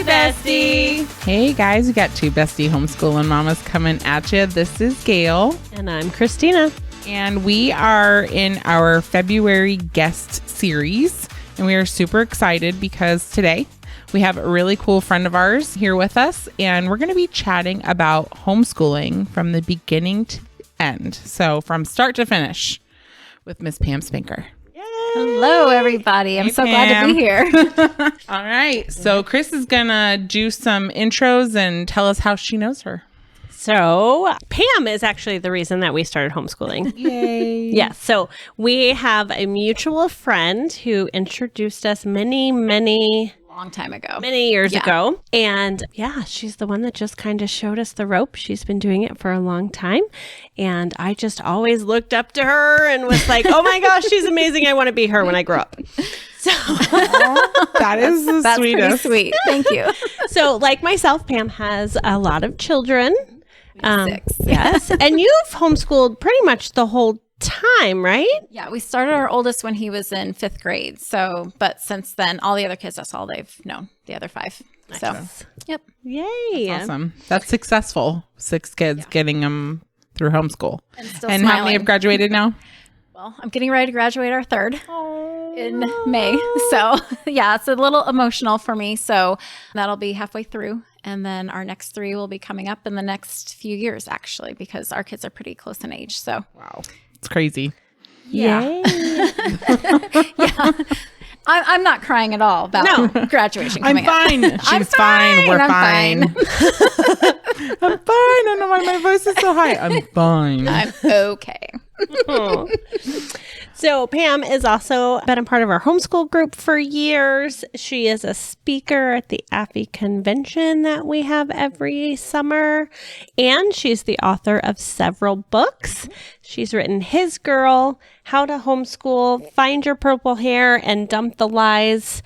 Hey, Bestie. Hey, guys. We got two Bestie Homeschoolin Mamas coming at you. This is Gail. And I'm Christina. And we are in our February guest series. And we are super excited because today we have a really cool friend of ours here with us. And we're going to be chatting about homeschooling from the beginning to the end. So from start to finish with Miss Pam Spinker. Hello, everybody. I'm so glad to be here. All right. So Chris is going to do some intros and tell us how she knows her. So Pam is actually the reason that we started homeschooling. Yay. Yes. So we have a mutual friend who introduced us many years ago. And yeah, she's the one that just kind of showed us the rope. She's been doing it for a long time. And I just always looked up to her and was like, oh my gosh, she's amazing. I want to be her when I grow up. So that is the That's sweetest. pretty sweet. Thank you. So like myself, Pam has a lot of children. 6. Yes. And you've homeschooled pretty much the whole time, right? Yeah, we started our oldest when he was in 5th grade. So, but since then, all the other kids, that's all they've known, the other 5. So, yep. Yay. Awesome. That's successful. 6 kids getting them through homeschool. And still And how many have graduated now? Well, I'm getting ready to graduate our 3rd in May. So, yeah, it's a little emotional for me. So that'll be halfway through. And then our next 3 will be coming up in the next few years, actually, because our kids are pretty close in age. So, Wow. It's crazy. Yay. yeah. I'm not crying at all about graduation coming up. I'm fine. She's fine. We're fine. I'm fine. I don't know why my voice is so high. I'm fine. I'm okay. So Pam has also been a part of our homeschool group for years. She is a speaker at the AFI convention that we have every summer. And she's the author of several books. She's written His Girl, How to Homeschool, Find Your Purple Hair, and Dump the Lies,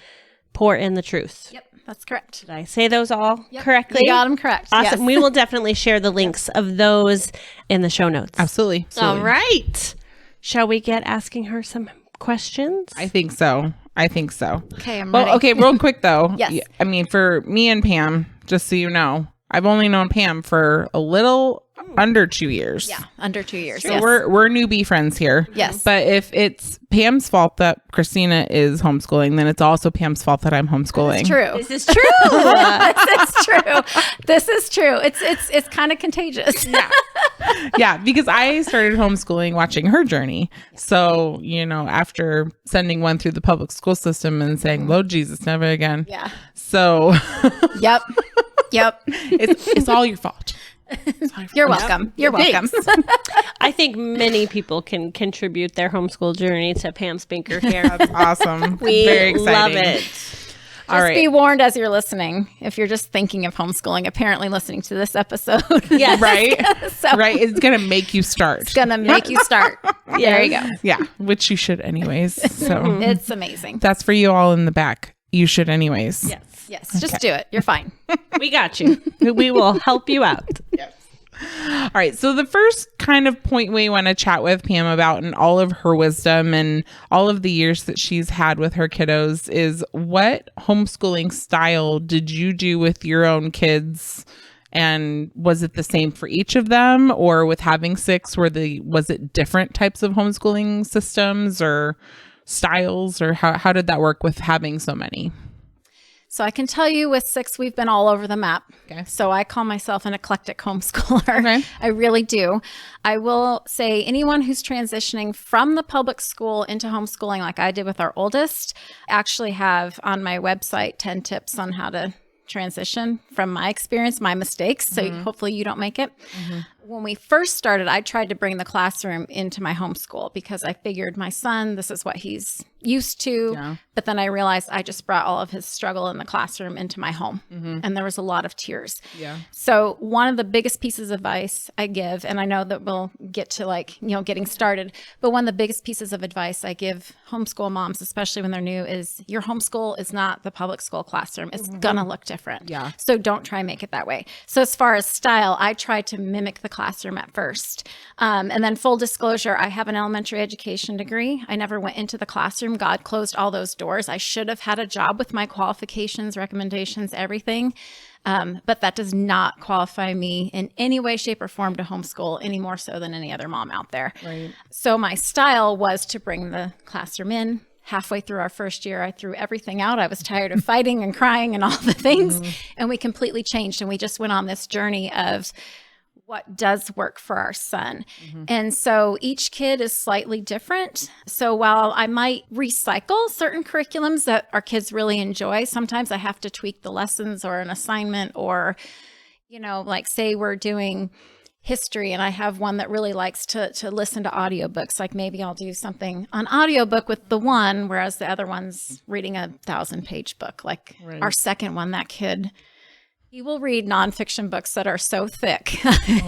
Pour in the Truth. Yep, that's correct. Did I say those all correctly? You got them correct. Awesome. Yes. We will definitely share the links of those in the show notes. Absolutely. All right. Shall we get asking her some questions? I think so. Okay, I'm Well, ready. okay, real quick though. Yes. I mean, for me and Pam, just so you know, I've only known Pam for a little under 2 years. Yeah, under 2 years. So yes. we're newbie friends here. Yes. But if it's Pam's fault that Christina is homeschooling, then it's also Pam's fault that I'm homeschooling. It's true. This is true. This is true. This is true. It's kind of contagious. Yeah. Yeah, because I started homeschooling watching her journey. So, after sending one through the public school system and saying, Lord Jesus, never again. Yeah. So Yep. it's all your fault. You're welcome. You're welcome. I think many people can contribute their homeschool journey to Pam Spinker here. That's awesome. We Very exciting. love it. All right. Be warned as you're listening, if you're just thinking of homeschooling, apparently listening to this episode. Yes. Right? So Right? It's going to make you start. it's going to make you start. There you go. Yeah, which you should anyways. So It's amazing. that's for you all in the back. You should anyways. Yes. Yes. Just do it. You're fine. We got you. We will help you out. All right. So the first kind of point we want to chat with Pam about and all of her wisdom and all of the years that she's had with her kiddos is what homeschooling style did you do with your own kids? And was it the same for each of them, or with having 6, was it different types of homeschooling systems or styles, or how did that work with having so many? So I can tell you with 6, we've been all over the map. Okay. So I call myself an eclectic homeschooler. Okay. I really do. I will say anyone who's transitioning from the public school into homeschooling like I did with our oldest, actually have on my website 10 tips on how to transition from my experience, my mistakes. So hopefully you don't make it. When we first started, I tried to bring the classroom into my homeschool because I figured my son, this is what he's used to. Yeah. But then I realized I just brought all of his struggle in the classroom into my home. And there was a lot of tears. Yeah. So one of the biggest pieces of advice I give, and I know that we'll get to getting started, but one of the biggest pieces of advice I give homeschool moms, especially when they're new, is your homeschool is not the public school classroom. It's gonna look different. Yeah. So don't try and make it that way. So as far as style, I try to mimic the classroom at first. And then full disclosure, I have an elementary education degree. I never went into the classroom. God closed all those doors. I should have had a job with my qualifications, recommendations, everything. But that does not qualify me in any way, shape, or form to homeschool any more so than any other mom out there. Right. So my style was to bring the classroom in. Halfway through our first year, I threw everything out. I was tired of fighting and crying and all the things. And we completely changed. And we just went on this journey of what does work for our son. And so each kid is slightly different. So while I might recycle certain curriculums that our kids really enjoy, sometimes I have to tweak the lessons or an assignment, or, you know, like say we're doing history and I have one that really likes to listen to audiobooks. Like maybe I'll do something on audiobook with the one, whereas the other one's reading a 1,000-page book. Like our second one, that kid, he will read nonfiction books that are so thick.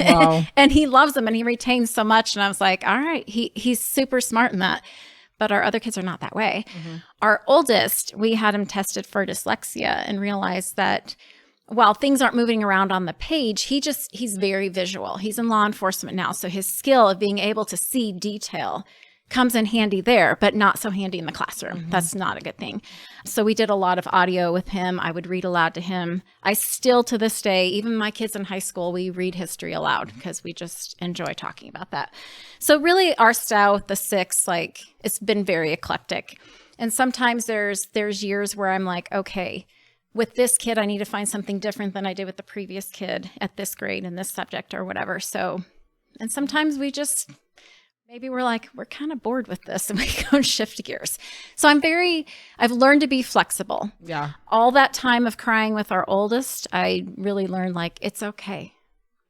Wow. And he loves them and he retains so much. And I was like, all right, he's super smart in that. But our other kids are not that way. Our oldest, we had him tested for dyslexia and realized that while things aren't moving around on the page, he's very visual. He's in law enforcement now. So his skill of being able to see detail comes in handy there, but not so handy in the classroom. That's not a good thing. So we did a lot of audio with him. I would read aloud to him. I still, to this day, even my kids in high school, we read history aloud because we just enjoy talking about that. So really our style with the 6, like it's been very eclectic. And sometimes there's years where I'm like, okay, with this kid, I need to find something different than I did with the previous kid at this grade in this subject or whatever. So, and sometimes maybe we're like, we're kind of bored with this and we go and shift gears. So I've learned to be flexible. Yeah. All that time of crying with our oldest, I really learned like, it's okay.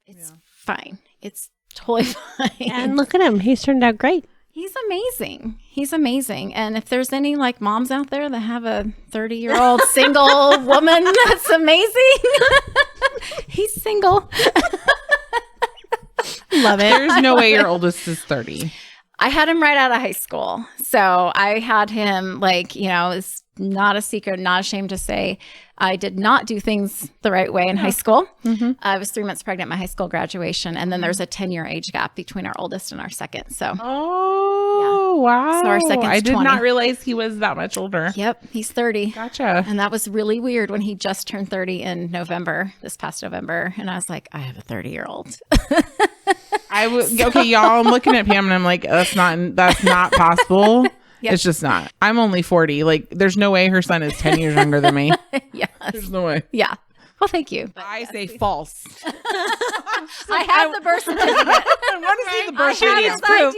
It's fine. It's totally fine. And look at him. He's turned out great. He's amazing. He's amazing. And if there's any like moms out there that have a 30-year-old single woman that's amazing, he's single. Love it. There's no way your oldest is 30. I had him right out of high school. So I had him like, you know, it's not a secret, not ashamed to say, I did not do things the right way in high school. I was 3 months pregnant at my high school graduation. And then there's a 10-year age gap between our oldest and our second. So, Wow. So our second's I did 20. not realize he was that much older. Yep. He's 30. Gotcha. And that was really weird when he just turned 30 in November, this past November. And I was like, I have a 30-year-old. Okay, y'all, I'm looking at Pam and I'm like, that's not possible. Yep. It's just not. I'm only 40. Like, there's no way her son is 10 years younger than me. Yes. There's no way. Yeah. Well, thank you. But I say false. I have the birth certificate. I want to see the birth certificate proof.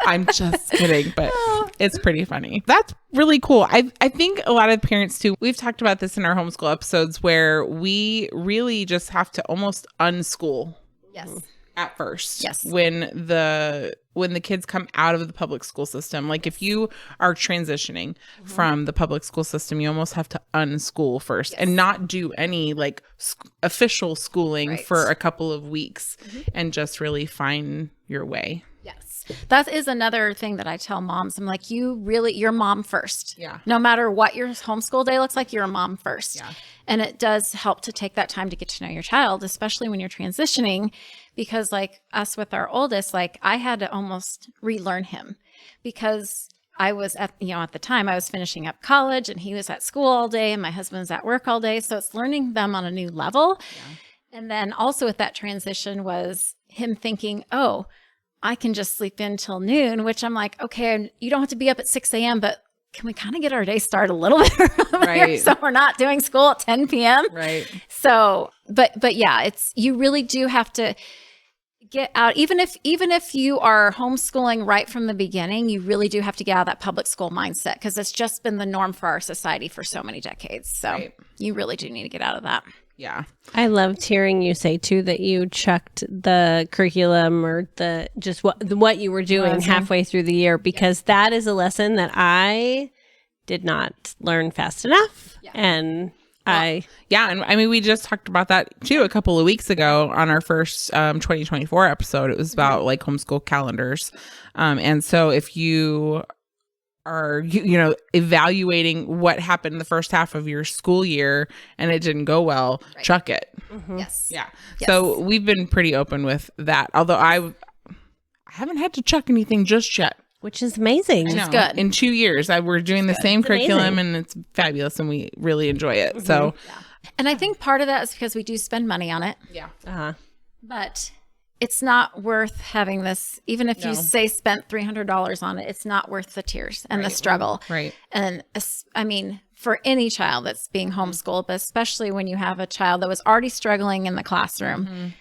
I'm just kidding, but it's pretty funny. That's really cool. I think a lot of parents too, we've talked about this in our homeschool episodes where we really just have to almost unschool. Yes. At first. Yes. When the kids come out of the public school system. Like if you are transitioning from the public school system, you almost have to unschool first and not do any like official schooling for a couple of weeks and just really find your way. Yes. That is another thing that I tell moms. I'm like, you're mom first. Yeah. No matter what your homeschool day looks like, you're a mom first. Yeah. And it does help to take that time to get to know your child, especially when you're transitioning, because like us with our oldest, like I had to almost relearn him because I was at the time I was finishing up college and he was at school all day and my husband's at work all day. So it's learning them on a new level. Yeah. And then also with that transition was him thinking, oh, I can just sleep in till noon, which I'm like, okay, you don't have to be up at 6 a.m., but can we kind of get our day started a little bit earlier so we're not doing school at 10 p.m.? Right. So, but yeah, you really do have to get out. Even if you are homeschooling right from the beginning, you really do have to get out of that public school mindset because it's just been the norm for our society for so many decades. So you really do need to get out of that. Yeah. I loved hearing you say too that you chucked the curriculum or what you were doing halfway through the year because that is a lesson that I did not learn fast enough. Yeah. And and I mean, we just talked about that too a couple of weeks ago on our first 2024 episode. It was about like homeschool calendars. And so if you are evaluating what happened the first half of your school year and it didn't go well, chuck it. Yes. Yeah. Yes. So we've been pretty open with that. Although I haven't had to chuck anything just yet. Which is amazing. I know. It's good. In 2 years, we're doing the same curriculum and it's fabulous and we really enjoy it. So, And I think part of that is because we do spend money on it. yeah. Uh-huh. But it's not worth having this, even if you say spent $300 on it, it's not worth the tears and the struggle. Right. And I mean, for any child that's being homeschooled, but especially when you have a child that was already struggling in the classroom,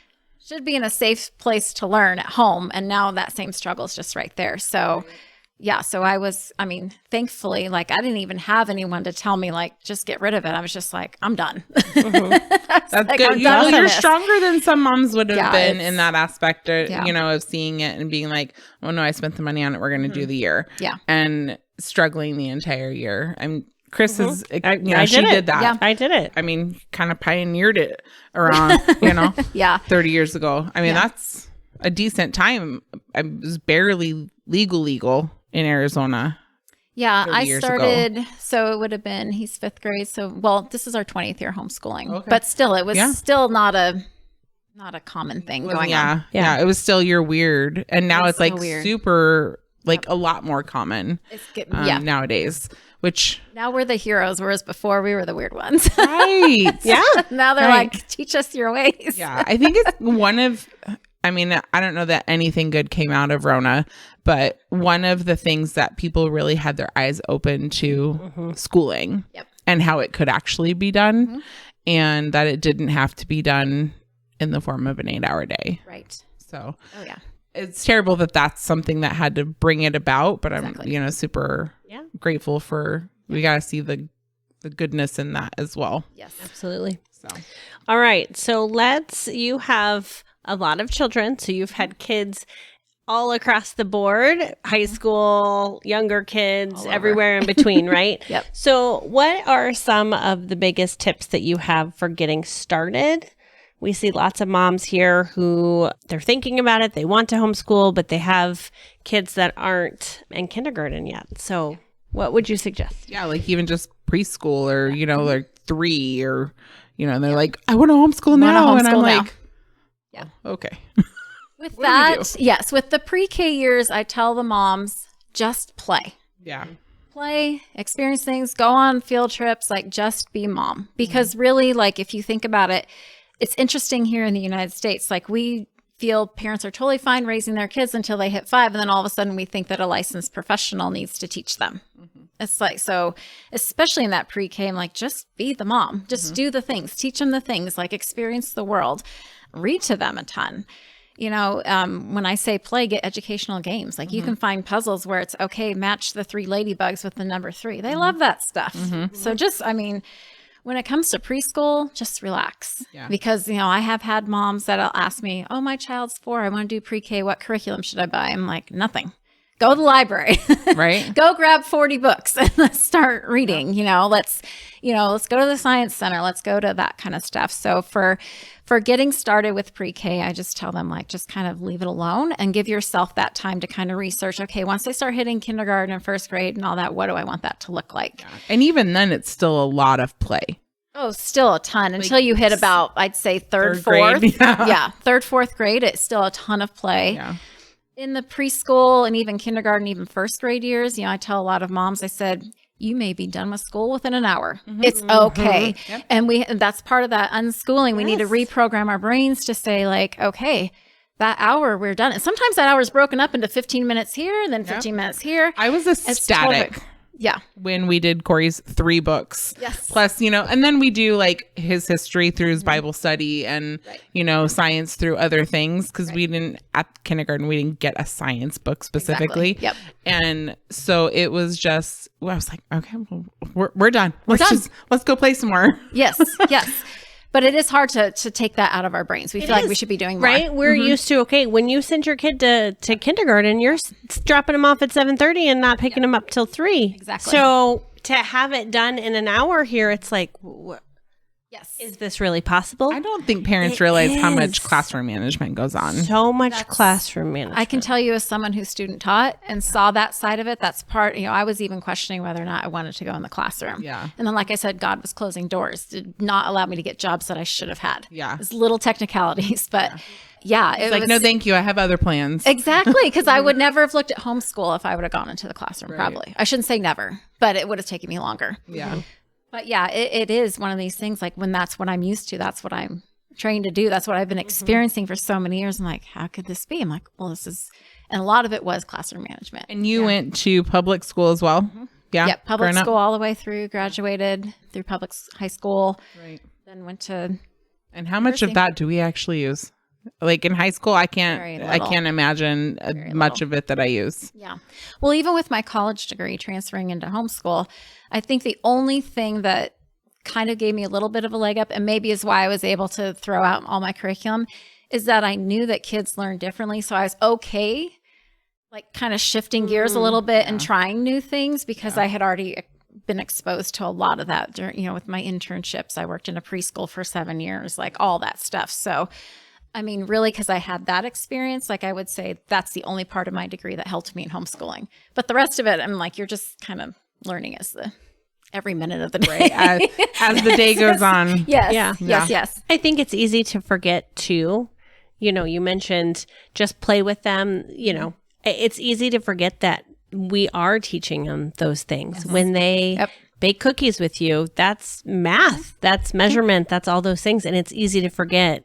should be in a safe place to learn at home. And now that same struggle is just right there. So yeah, so thankfully, like I didn't even have anyone to tell me like, just get rid of it. I was just like, I'm done. That's like, good. I'm done with You're this. stronger than some moms would have been in that aspect, Yeah. of seeing it and being like, oh no, I spent the money on it. We're going to do the year. Yeah. And struggling the entire year. Chris is, she did it. did that. Yeah. I did it. Kind of pioneered it around, Yeah. 30 years ago. That's a decent time. I was barely legal in Arizona. Yeah, 30 I years started, so it would have been, he's 5th grade. So, this is our 20th year homeschooling, Okay. but still, it was still not a common thing going on. Yeah. It was still weird. And now it's like weird. super, like a lot more common It's getting, nowadays, which. Now we're the heroes, whereas before we were the weird ones. Right. Yeah. Now they're Right. like, teach us your ways. Yeah. I think it's one of, I don't know that anything good came out of Rona, but one of the things that people really had their eyes open to schooling and how it could actually be done and that it didn't have to be done in the form of an 8-hour day. Right. So Oh, yeah. it's terrible that that's something that had to bring it about, but Exactly. I'm, super grateful for, we got to see the goodness in that as well. Yes. Absolutely. So, All right. So you have a lot of children. So you've had kids all across the board, high school, younger kids, everywhere in between, right? Yep. So what are some of the biggest tips that you have for getting started? We see lots of moms here who they're thinking about it. They want to homeschool, but they have kids that aren't in kindergarten yet. So what would you suggest? yeah, like even just preschool or, like 3 or, they're like, I want to homeschool now. And I'm homeschool now. like, Yeah. oh, okay. With What do we that, yes, with the pre-K years, I tell the moms, just play. Yeah. Play, experience things, go on field trips, like just be mom. Because really, like if you think about it, it's interesting here in the United States. Like we feel parents are totally fine raising their kids until they hit 5. And then all of a sudden we think that a licensed professional needs to teach them. It's like, so especially in that pre-K, I'm like, just be the mom, just do the things, teach them the things, like experience the world, read to them a ton. When I say play, get educational games. Like you can find puzzles where it's okay, match the 3 ladybugs with the number 3. They love that stuff. So just, when it comes to preschool, just relax. Yeah. Because, I have had moms that'll ask me, oh, my child's 4. I want to do pre-K. What curriculum should I buy? I'm like, nothing. Go to the library. Right. Go grab 40 books and let's start reading. Let's go to the science center. Let's go to that kind of stuff. So for getting started with pre-K, I just tell them like, just kind of leave it alone and give yourself that time to kind of research. Okay, once they start hitting kindergarten and 1st grade and all that, what do I want that to look like? And even then, it's still a lot of play. Oh, still a ton until you hit about, I'd say 3rd, 4th. grade, yeah. 3rd, 4th grade. It's still a ton of play. Yeah. In the preschool and even kindergarten, even 1st grade years, I tell a lot of moms, I said, you may be done with school within an hour. It's okay. Yep. And that's part of that unschooling. We need to reprogram our brains to say like, okay, that hour we're done. And sometimes that hour is broken up into 15 minutes here and then 15 minutes here. I was ecstatic. Totally, yeah. When we did Corey's 3 books. Yes. Plus, and then we do like his history through his Bible study and, science through other things. Cause we didn't, at kindergarten, we didn't get a science book specifically. Exactly. Yep. And so it was just, I was like, okay, well, we're done. Let's go play some more. Yes. Yes. But it is hard to take that out of our brains. We feel like we should be doing more. Right? We're used to, okay, when you send your kid to kindergarten, you're dropping them off at 7:30 and not picking them up till 3. Exactly. So to have it done in an hour here, it's like, Yes. Is this really possible? I don't think parents It realize how is. much classroom management goes on. So much classroom management. I can tell you as someone who's student taught and saw that side of it, that's part, I was even questioning whether or not I wanted to go in the classroom. Yeah. And then, like I said, God was closing doors, did not allow me to get jobs that I should have had. Yeah. It's little technicalities, but yeah. It's like, no, thank you. I have other plans. Exactly. Because I would never have looked at homeschool if I would have gone into the classroom, probably. I shouldn't say never, but it would have taken me longer. Yeah. But yeah, it is one of these things, like when that's what I'm used to, that's what I'm trained to do. That's what I've been experiencing for so many years. I'm like, how could this be? I'm like, well, this is, and a lot of it was classroom management. And you went to public school as well? Yeah. Yep. Public growing up? school all the way through, graduated through high school, Right. then went to, And how much of that do we actually use? Like in high school, I can't imagine much of it that I use. yeah. Well, even with my college degree transferring into homeschool, I think the only thing that kind of gave me a little bit of a leg up, and maybe is why I was able to throw out all my curriculum, is that I knew that kids learn differently. So I was okay, like kind of shifting gears a little bit and trying new things because I had already been exposed to a lot of that during, with my internships. I worked in a preschool for 7 years, like all that stuff. So I mean, really, because I had that experience, like I would say that's the only part of my degree that helped me in homeschooling. But the rest of it, I'm like, you're just kind of learning as every minute of the day. Right. As the day goes on. Yes. Yeah. Yes. I think it's easy to forget too. You mentioned just play with them. It's easy to forget that we are teaching them those things when they bake cookies with you. That's math, that's measurement, that's all those things. And it's easy to forget.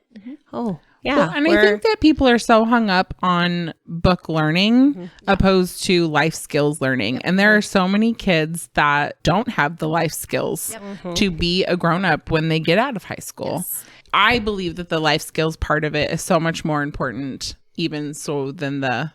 Oh, yeah. Well, and I think that people are so hung up on book learning opposed to life skills learning. And there are so many kids that don't have the life skills to be a grown up when they get out of high school. I believe that the life skills part of it is so much more important even so than the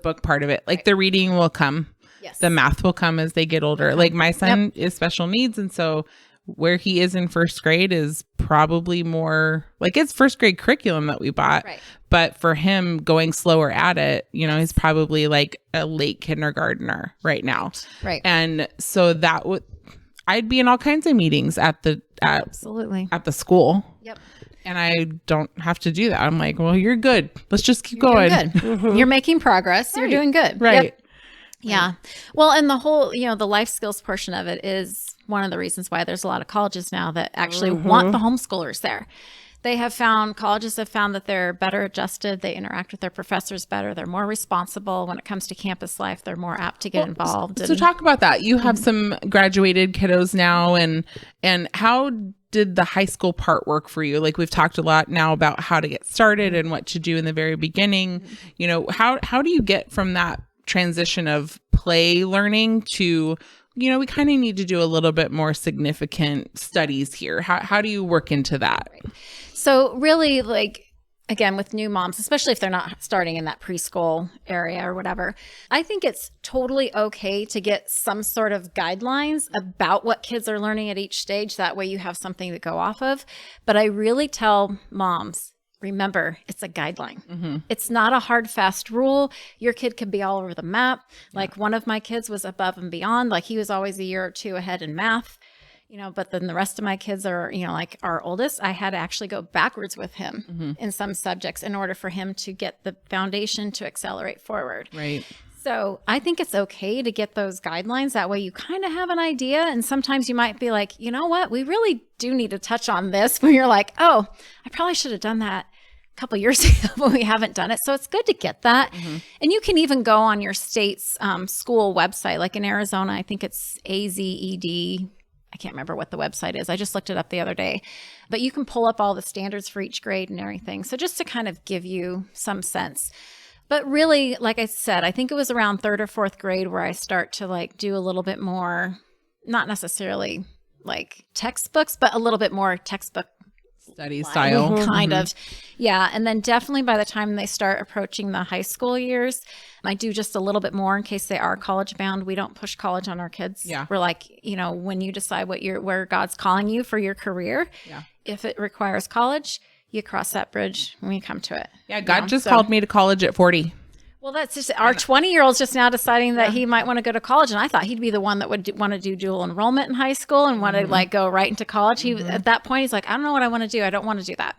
book part of it. Like the reading will come. Yes. The math will come as they get older. Like my son is special needs. And so where he is in first grade is probably more like it's first grade curriculum that we bought. Right. But for him going slower at it, he's probably like a late kindergartner right now. Right. And so I'd be in all kinds of meetings absolutely at the school. Yep. And I don't have to do that. I'm like, well, you're good. Let's just keep going. Good. You're making progress. You're doing good. Right. Yep. Yeah. Well, and the whole, the life skills portion of it is one of the reasons why there's a lot of colleges now that actually want the homeschoolers there. Colleges have found that they're better adjusted. They interact with their professors better. They're more responsible when it comes to campus life. They're more apt to get involved. So talk about that. You have some graduated kiddos now, and how did the high school part work for you? Like we've talked a lot now about how to get started and what to do in the very beginning. How do you get from that transition of play learning to, we kind of need to do a little bit more significant studies here. How do you work into that? Right. So really, like, again, with new moms, especially if they're not starting in that preschool area or whatever, I think it's totally okay to get some sort of guidelines about what kids are learning at each stage. That way you have something to go off of. But I really tell moms, remember, it's a guideline. It's not a hard, fast rule. Your kid could be all over the map. Like one of my kids was above and beyond. Like he was always a year or two ahead in math, but then the rest of my kids are, like our oldest, I had to actually go backwards with him in some subjects in order for him to get the foundation to accelerate forward. Right. So I think it's okay to get those guidelines. That way you kind of have an idea. And sometimes you might be like, you know what, we really do need to touch on this, when you're like, oh, I probably should have done that a couple years ago, but we haven't done it. So it's good to get that. And you can even go on your state's school website. Like in Arizona, I think it's AZED. I can't remember what the website is. I just looked it up the other day. But you can pull up all the standards for each grade and everything. So just to kind of give you some sense. But really, like I said, I think it was around 3rd or 4th grade where I start to like do a little bit more, not necessarily like textbooks, but a little bit more textbook study style kind of. Yeah. And then definitely by the time they start approaching the high school years, I do just a little bit more in case they are college bound. We don't push college on our kids. Yeah. We're like, when you decide where God's calling you for your career, if it requires college, you cross that bridge when you come to it. Yeah. God just called me to college at 40. Well, that's just our 20-year-old's just now deciding that he might want to go to college. And I thought he'd be the one that would want to do dual enrollment in high school and want to like go right into college. He at that point, he's like, I don't know what I want to do. I don't want to do that.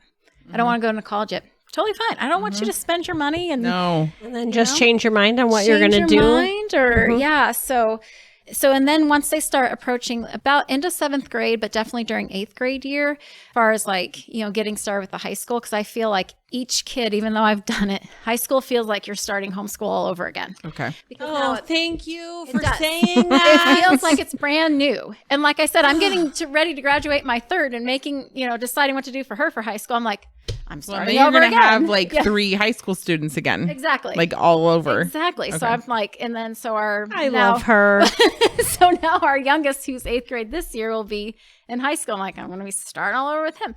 I don't want to go into college yet. Totally fine. I don't want you to spend your money and then just change your mind on what you're going to do. Mind or So, and then once they start approaching about into 7th grade, but definitely during 8th grade year, as far as like, getting started with the high school, because I feel like each kid, even though I've done it, high school feels like you're starting homeschool all over again. Okay. Because thank you for saying that. It feels like it's brand new. And like I said, I'm getting ready to graduate my 3rd and making, deciding what to do for her for high school. I'm like, I'm starting well, over then you're again. Have like 3 high school students again. Exactly. Like all over. Exactly. Okay. So I'm like, and then so I love her. So now our youngest, who's 8th grade this year, will be in high school. I'm like, I'm going to be starting all over with him.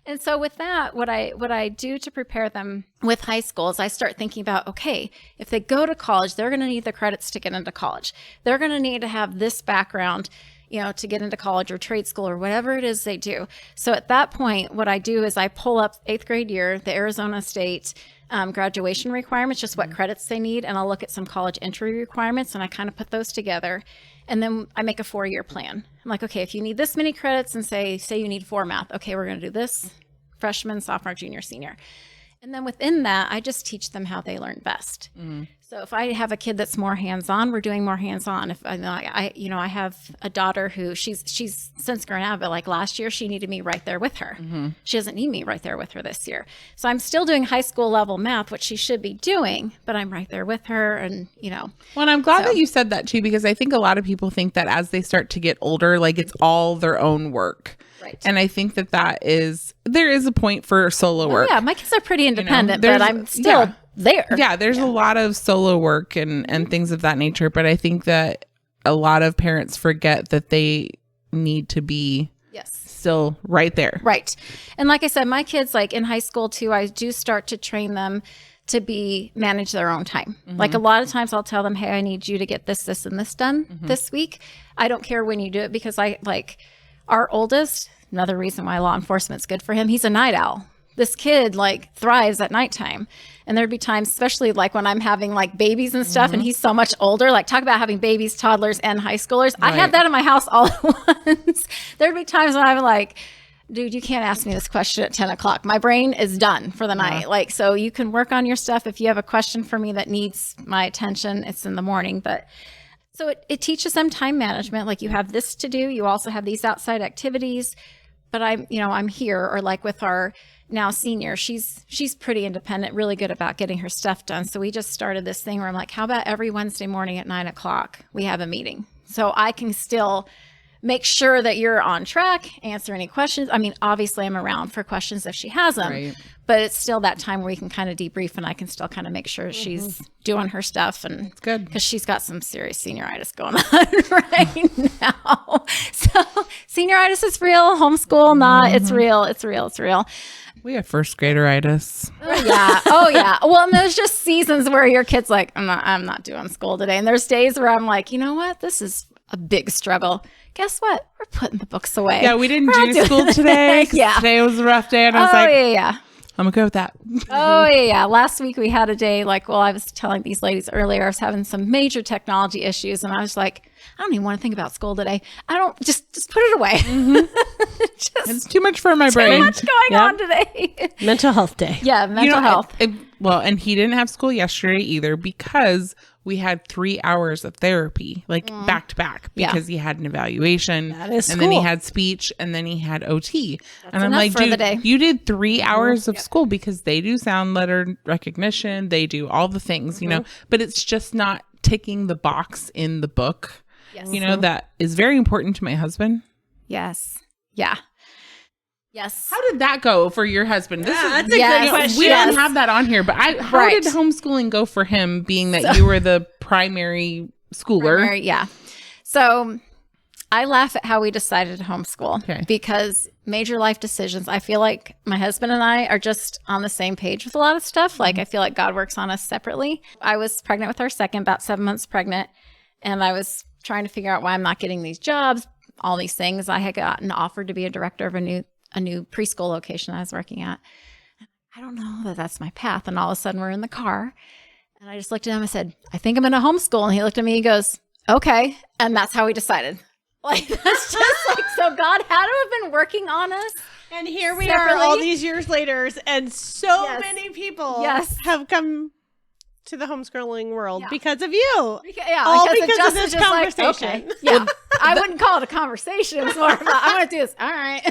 And so with that, what I do to prepare them with high school is I start thinking about, okay, if they go to college, they're going to need the credits to get into college. They're going to need to have this background, to get into college or trade school or whatever it is they do. So at that point, what I do is I pull up 8th grade year, the Arizona State graduation requirements, just what credits they need. And I'll look at some college entry requirements and I kind of put those together. And then I make a 4-year plan. I'm like, okay, if you need this many credits and say you need 4 math, okay, we're going to do this freshman, sophomore, junior, senior. And then within that, I just teach them how they learn best. So if I have a kid that's more hands-on, we're doing more hands-on. If I have a daughter who she's since grown out, but like last year she needed me right there with her. She doesn't need me right there with her this year. So I'm still doing high school level math, which she should be doing, but I'm right there with her. And Well, and I'm glad that you said that too, because I think a lot of people think that as they start to get older, like it's all their own work. Right. And I think there is a point for solo work. Yeah, my kids are pretty independent, but I'm still there. Yeah, there's a lot of solo work and things of that nature. But I think that a lot of parents forget that they need to be still right there. Right. And like I said, my kids, like in high school too, I do start to train them to manage their own time. Like a lot of times I'll tell them, hey, I need you to get this, and this done this week. I don't care when you do it, because our oldest, another reason why law enforcement's good for him, he's a night owl. This kid thrives at nighttime. And there'd be times, especially like when I'm having like babies and stuff, and he's so much older, like talk about having babies, toddlers, and high schoolers. Right. I have that in my house all at once. There'd be times when I'm like, dude, you can't ask me this question at 10 o'clock. My brain is done for the night. So you can work on your stuff. If you have a question for me that needs my attention, it's in the morning. But so it teaches them time management. Like you have this to do. You also have these outside activities. But I'm here, or like with our now senior, she's pretty independent, really good about getting her stuff done. So we just started this thing where I'm like, how about every Wednesday morning at 9 o'clock, we have a meeting. So I can still make sure that you're on track, answer any questions. I mean, obviously I'm around for questions if she has them, but it's still that time where we can kind of debrief and I can still kind of make sure she's doing her stuff. And it's good because she's got some serious senioritis going on right now. So senioritis is real, homeschool not. It's real. It's real. It's real. We have first graderitis. Oh yeah. Well, and there's just seasons where your kid's like, I'm not doing school today. And there's days where I'm like, you know what? This is a big struggle. Guess what? We're putting the books away. Yeah, we didn't do school today. Today was a rough day. And I was I'm okay with that. Last week we had a day I was telling these ladies earlier, I was having some major technology issues. And I was like, I don't even want to think about school today. I don't just put it away. It's too much for my brain. Too much going on today. Mental health day. Yeah, mental health. And he didn't have school yesterday either because we had 3 hours of therapy, back to back, because he had an evaluation and then he had speech and then he had OT. And I'm like, dude, you did 3 hours of school, because they do sound letter recognition. They do all the things, but it's just not ticking the box in the book, that is very important to my husband. Yes. Yeah. Yes. How did that go for your husband? That's a good question. We don't have that on here, but how did homeschooling go for him, being that you were the primary schooler? So I laugh at how we decided to homeschool because major life decisions, I feel like my husband and I are just on the same page with a lot of stuff. I feel like God works on us separately. I was pregnant with our second, about 7 months pregnant, and I was trying to figure out why I'm not getting these jobs, all these things. I had gotten offered to be a director of a new preschool location I was working at. I don't know that that's my path. And all of a sudden we're in the car And I just looked at him and said, I think I'm going to homeschool. And he looked at me and goes, okay. And that's how we decided. Like, that's just like, so God had to have been working on us. And here we Separately. are all these years later, and so many people have come to the homeschooling world because of you. All because of this conversation. Like, okay. Yeah. I wouldn't call it a conversation. It's more about, I'm going to do this. All right.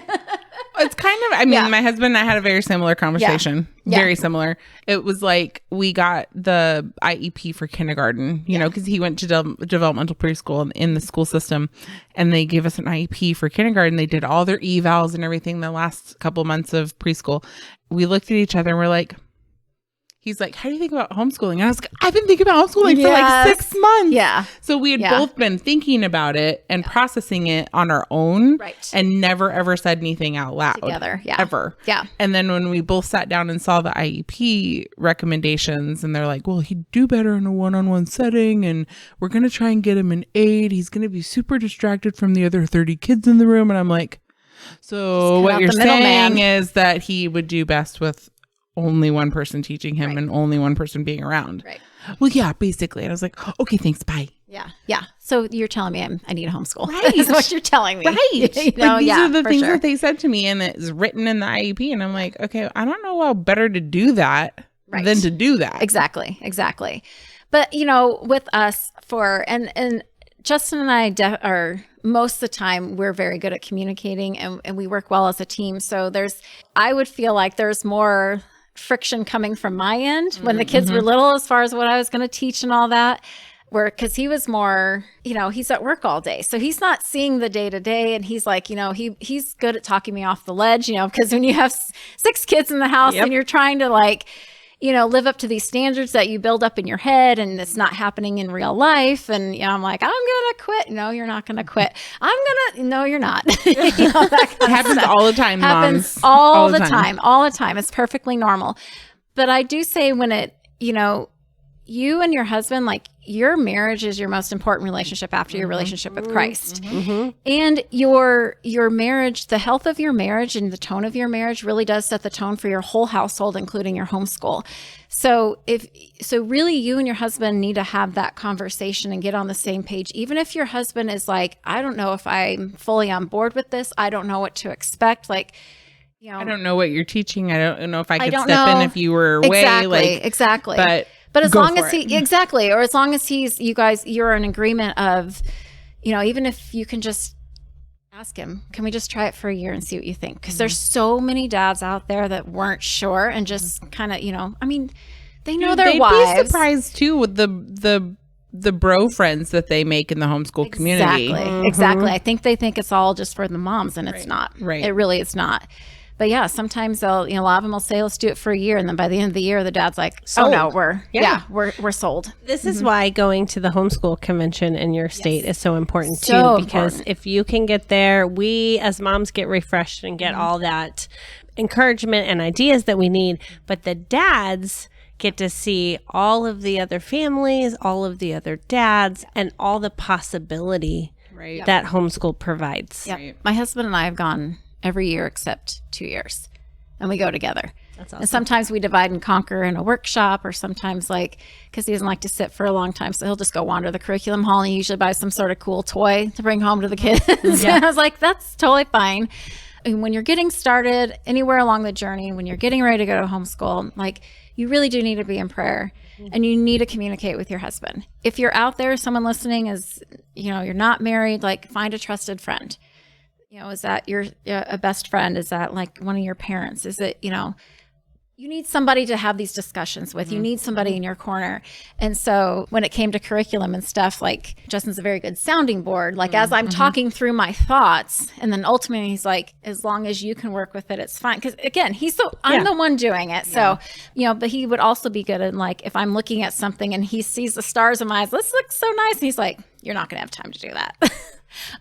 It's kind of, I mean, my husband and I had a very similar conversation. Very similar. It was like we got the IEP for kindergarten, you know, because he went to developmental preschool in the school system, and they gave us an IEP for kindergarten. They did all their evals and everything the last couple months of preschool. We looked at each other and we're like, he's like, how do you think about homeschooling? And I was like, I've been thinking about homeschooling for like 6 months. Yeah. So we had both been thinking about it and processing it on our own and never, ever said anything out loud. Together. Yeah. Ever. Yeah. And then when we both sat down and saw the IEP recommendations, and they're like, well, he'd do better in a one-on-one setting, and we're going to try and get him an aide. He's going to be super distracted from the other 30 kids in the room. And I'm like, so what you're saying is that he would do best with only one person teaching him and only one person being around. Right. Well, yeah, basically. And I was like, okay, thanks. Bye. Yeah. Yeah. So you're telling me I need a homeschool. Right. That's what you're telling me. Right. You know, like, these are the things that they said to me, and it's written in the IEP. And I'm like, okay, I don't know how better to do that than to do that. Exactly. Exactly. But, you know, with us and Justin and I are most of the time, we're very good at communicating, and we work well as a team. So I would feel like there's more friction coming from my end when the kids were little, as far as what I was going to teach and all that, because he was more, you know, he's at work all day, so he's not seeing the day to day, and he's like, you know, he's good at talking me off the ledge, you know, because when you have 6 kids in the house and you're trying to, like, you know, live up to these standards that you build up in your head, and it's not happening in real life. And, you know, I'm like, I'm going to quit. No, you're not going to quit. No, you're not. You know, it happens all the time, happens moms. all the time. All the time. It's perfectly normal. But I do say when it, you know, you and your husband, like, your marriage is your most important relationship after your relationship with Christ. And your marriage, the health of your marriage and the tone of your marriage really does set the tone for your whole household, including your homeschool. So really you and your husband need to have that conversation and get on the same page. Even if your husband is like, I don't know if I'm fully on board with this. I don't know what to expect. Like, you know, I don't know what you're teaching. I don't know if I could step in if you were away. Exactly. But as long as or as long as you're in agreement of, you know, even if you can just ask him, can we just try it for a year and see what you think? Because there's so many dads out there that weren't sure and just kind of, you know, I mean, they know their wives. They'd be surprised too with the bro friends that they make in the homeschool community. Exactly. I think they think it's all just for the moms, and it's not. Right. It really is not. But yeah, sometimes a lot of them will say, let's do it for a year. And then by the end of the year, the dad's like, oh no, we're sold. This is why going to the homeschool convention in your state is so important too, because if you can get there, we as moms get refreshed and get all that encouragement and ideas that we need. But the dads get to see all of the other families, all of the other dads, and all the possibility that homeschool provides. Yep. Right. My husband and I have gone every year except 2 years, and we go together. That's awesome. And sometimes we divide and conquer in a workshop, or sometimes, like, because he doesn't like to sit for a long time, so he'll just go wander the curriculum hall, and he usually buys some sort of cool toy to bring home to the kids. And I was like, that's totally fine. And when you're getting started anywhere along the journey, when you're getting ready to go to homeschool, like, you really do need to be in prayer, and you need to communicate with your husband. If you're out there, someone listening is, you know, you're not married, like, find a trusted friend. You know, is that a best friend? Is that like one of your parents? Is it, you know, you need somebody to have these discussions with. You need somebody in your corner. And so when it came to curriculum and stuff, like, Justin's a very good sounding board. Like, as I'm talking through my thoughts, and then ultimately he's like, as long as you can work with it, it's fine. Because again, I'm the one doing it. So, you know, but he would also be good at, like, if I'm looking at something and he sees the stars in my eyes, this looks so nice. And he's like, you're not going to have time to do that.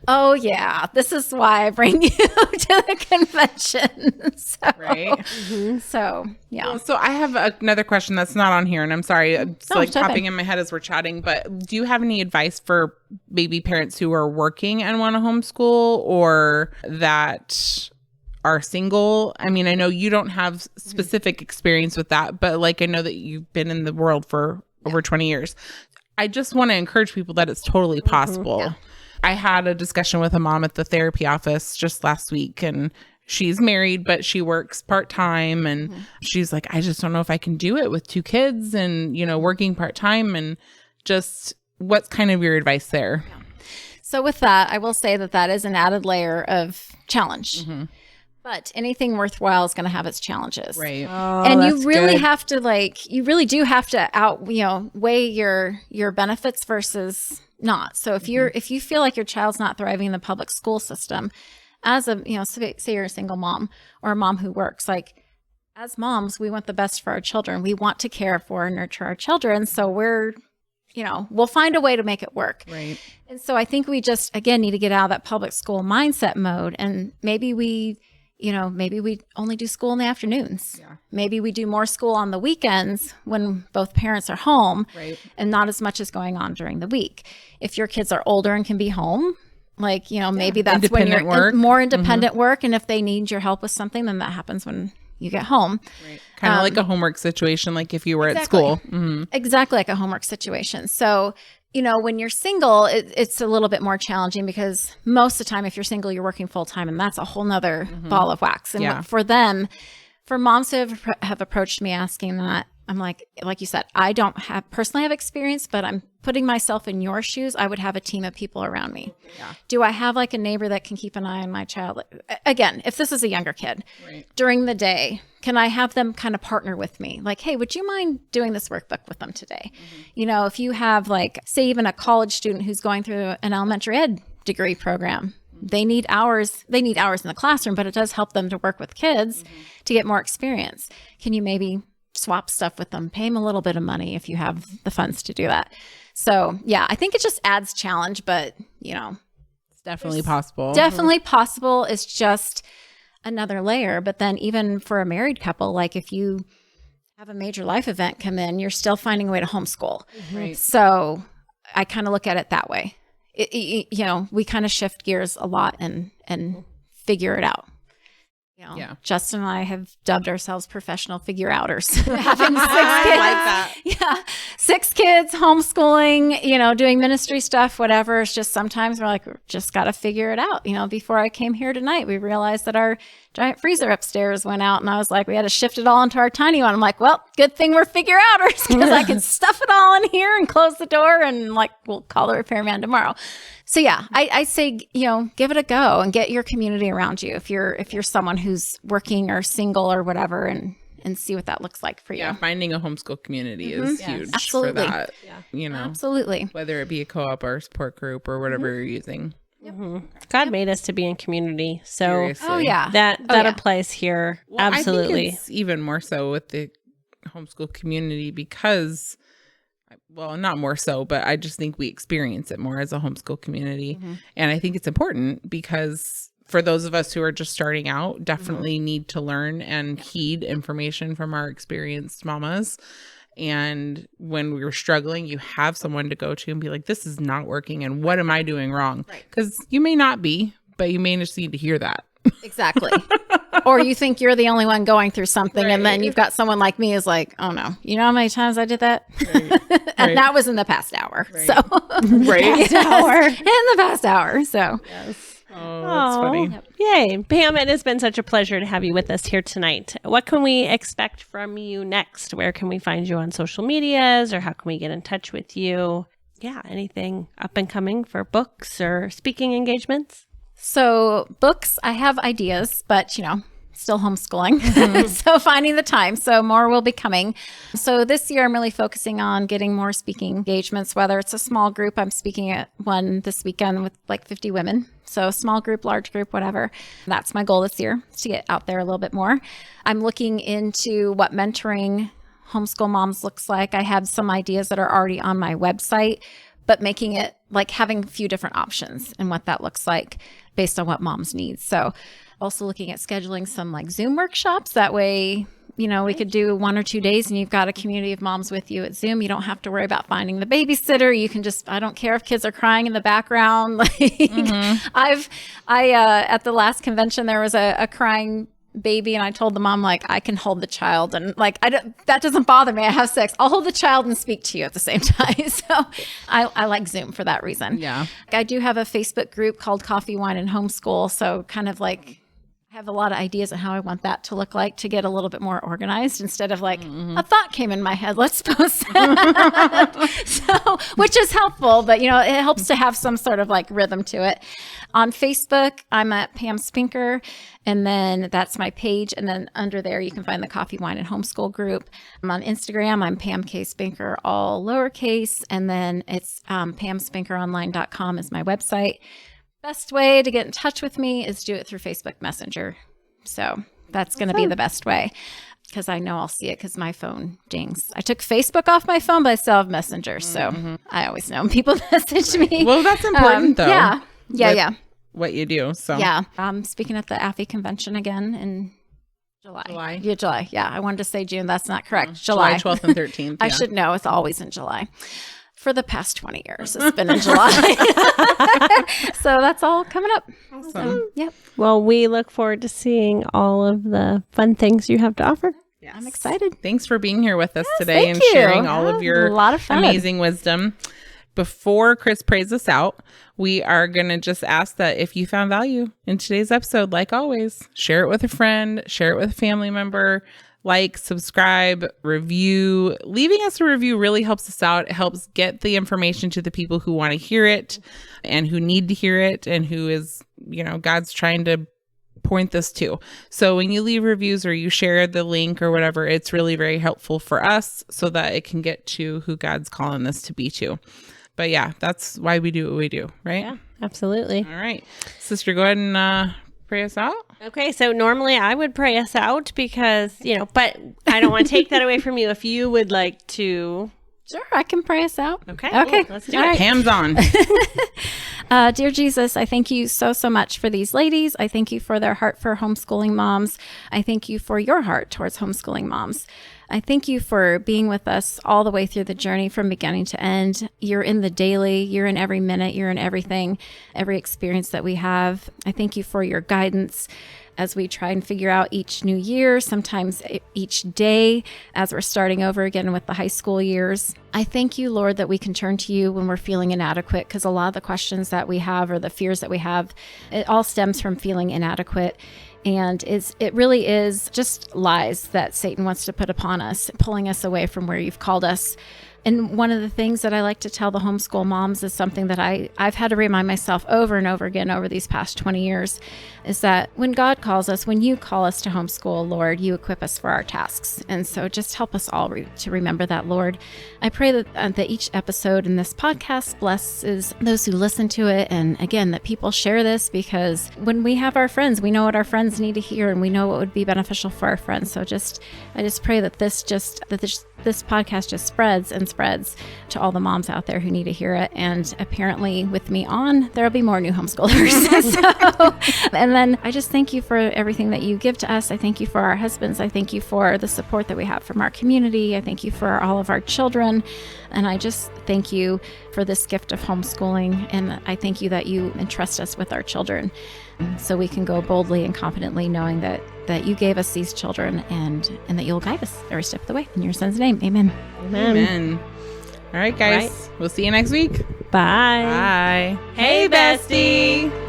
Oh yeah, this is why I bring you to the convention. So yeah. Well, so I have another question that's not on here, and I'm sorry, it's popping in my head as we're chatting. But do you have any advice for maybe parents who are working and want to homeschool, or that are single? I mean, I know you don't have specific experience with that, but, like, I know that you've been in the world for over 20 years. I just want to encourage people that it's totally possible. Yeah. I had a discussion with a mom at the therapy office just last week, and she's married, but she works part-time, and she's like, I just don't know if I can do it with 2 kids and, working part-time. And just what's kind of your advice there? Yeah. So with that, I will say that is an added layer of challenge. But anything worthwhile is going to have its challenges. Right. Oh, And you that's really good. have to you really do have to weigh your benefits versus not. So if you feel like your child's not thriving in the public school system, as a, say you're a single mom or a mom who works, as moms, we want the best for our children. We want to care for and nurture our children. So we'll find a way to make it work. Right. And so I think we just, again, need to get out of that public school mindset mode. And maybe we only do school in the afternoons. Yeah. Maybe we do more school on the weekends when both parents are home, Right. and not as much is going on during the week. If your kids are older and can be home, maybe that's when you're Independent work. more independent work. And if they need your help with something, then that happens when you get home. Right. Kind of like a homework situation, like if you were at Exactly. school. Mm-hmm. Exactly like a homework situation. So, when you're single, it's a little bit more challenging because most of the time, if you're single, you're working full time, and that's a whole nother ball of wax. And Yeah. for moms who have approached me asking that, I'm like you said, I don't personally have experience, but I'm putting myself in your shoes. I would have a team of people around me. Yeah. Do I have a neighbor that can keep an eye on my child? Again, if this is a younger kid, Right. during the day, can I have them kind of partner with me? Hey, would you mind doing this workbook with them today? If you have say even a college student who's going through an elementary ed degree program, they need hours in the classroom, but it does help them to work with kids to get more experience. Can you maybe swap stuff with them, pay them a little bit of money if you have the funds to do that? So yeah, I think it just adds challenge, but It's definitely possible. definitely possible. It's just another layer. But then even for a married couple, if you have a major life event come in, you're still finding a way to homeschool. Right. So I kind of look at it that way. We kind of shift gears a lot and figure it out. Yeah. Justin and I have dubbed ourselves professional figure outers. Having 6 kids. I like that. Yeah. 6 kids, homeschooling, doing ministry stuff, whatever. It's just sometimes we're just got to figure it out. Before I came here tonight, we realized that our giant freezer upstairs went out, and I was like, we had to shift it all into our tiny one. I'm like, well, good thing we're figure outers because I can stuff it all in here and close the door, and we'll call the repairman tomorrow. So yeah, I say, give it a go and get your community around you if you're someone who's working or single or whatever, and see what that looks like for you. Yeah, finding a homeschool community is huge Absolutely. for that. Yeah. Absolutely. Whether it be a co-op or a support group or whatever you're using. God made us to be in community. So Seriously. Oh yeah. that yeah. applies here. Well, I Absolutely. think it's even more so with the homeschool community because, well, not more so, but I just think we experience it more as a homeschool community. And I think it's important because for those of us who are just starting out, definitely need to learn and heed information from our experienced mamas. And when we were struggling, you have someone to go to and be like, this is not working. And what am I doing wrong? Because you may not be, but you may just need to hear that. Exactly. Or you think you're the only one going through something, and then you've got someone like me who's like, oh no, you know how many times I did that? And that was in the past hour. So Right. in the past hour. So Oh, that's funny. Yay. Pam, it has been such a pleasure to have you with us here tonight. What can we expect from you next? Where can we find you on social medias, or how can we get in touch with you? Yeah, anything up and coming for books or speaking engagements? So books, I have ideas, but still homeschooling. So finding the time. So more will be coming. So this year I'm really focusing on getting more speaking engagements, whether it's a small group. I'm speaking at one this weekend with 50 women. So small group, large group, whatever. That's my goal this year, is to get out there a little bit more. I'm looking into what mentoring homeschool moms looks like. I have some ideas that are already on my website, but making it having a few different options and what that looks like based on what moms need. So also looking at scheduling some Zoom workshops. That way, we could do 1 or 2 days and you've got a community of moms with you at Zoom. You don't have to worry about finding the babysitter. You can I don't care if kids are crying in the background. At the last convention, there was a crying baby and I told the mom, like, I can hold the child and like, that doesn't bother me. I have sex. I'll hold the child and speak to you at the same time. So I like Zoom for that reason. Yeah. I do have a Facebook group called Coffee, Wine, and Homeschool. So kind of like, I have a lot of ideas on how I want that to look like to get a little bit more organized instead of like a thought came in my head. Let's post that. So, which is helpful, but you know, it helps to have some sort of like rhythm to it. On Facebook, I'm at Pam Spinker, and then that's my page. And then under there, you can find the Coffee, Wine, and Homeschool group. I'm on Instagram. I'm Pam K. Spinker, all lowercase. And then it's pamspinkeronline.com is my website. Best way to get in touch with me is do it through Facebook Messenger. So that's going to be the best way because I know I'll see it because my phone dings. I took Facebook off my phone, but I still have Messenger. So I always know when people message me. Well, that's important though. Yeah. What you do. So yeah. I'm speaking at the AFI convention again in July. Yeah, July. Yeah. I wanted to say June. That's not correct. July 12th and 13th. I should know. It's always in July. For the past 20 years, it's been in July. So that's all coming up. Awesome. Yep. Well, we look forward to seeing all of the fun things you have to offer. Yes. I'm excited. Thanks for being here with us today thank and you. sharing all of your A lot of fun. amazing wisdom. Before Chris prays us out, we are going to just ask that if you found value in today's episode, like always, share it with a friend, share it with a family member. Like, subscribe, review. Leaving us a review really helps us out. It helps get the information to the people who want to hear it and who need to hear it and who is, you know, God's trying to point this to. So when you leave reviews or you share the link or whatever, it's really very helpful for us so that it can get to who God's calling this to be to. But yeah, that's why we do what we do, right? Yeah, absolutely. All right. Sister, go ahead and pray us out. Okay, so normally I would pray us out because, you know, but I don't want to take that away from you if you would like to. Sure, I can pray us out. Okay, Okay. cool. Let's do All it. right. Hands on. Dear Jesus, I thank you so much for these ladies. I thank you for their heart for homeschooling moms. I thank you for your heart towards homeschooling moms. I thank you for being with us all the way through the journey from beginning to end. You're in the daily, you're in every minute, you're in everything, every experience that we have. I thank you for your guidance as we try and figure out each new year, sometimes each day as we're starting over again with the high school years. I thank you, Lord, that we can turn to you when we're feeling inadequate, because a lot of the questions that we have or the fears that we have, it all stems from feeling inadequate. And it really is just lies that Satan wants to put upon us, pulling us away from where you've called us. And one of the things that I like to tell the homeschool moms is something that I've had to remind myself over and over again over these past 20 years, is that when God calls us, when you call us to homeschool, Lord, you equip us for our tasks. And so just help us all to remember that, Lord. I pray that each episode in this podcast blesses those who listen to it. And again, that people share this, because when we have our friends, we know what our friends need to hear and we know what would be beneficial for our friends. So I just pray that this podcast just spreads and spreads to all the moms out there who need to hear it. And apparently with me on, there'll be more new homeschoolers. And then I just thank you for everything that you give to us. I thank you for our husbands. I thank you for the support that we have from our community. I thank you for all of our children. And I just thank you for this gift of homeschooling. And I thank you that you entrust us with our children so we can go boldly and confidently knowing that you gave us these children and that you'll guide us every step of the way. In your son's name, amen. Amen. All right, guys. We'll see you next week. Bye. Bye. Hey, bestie.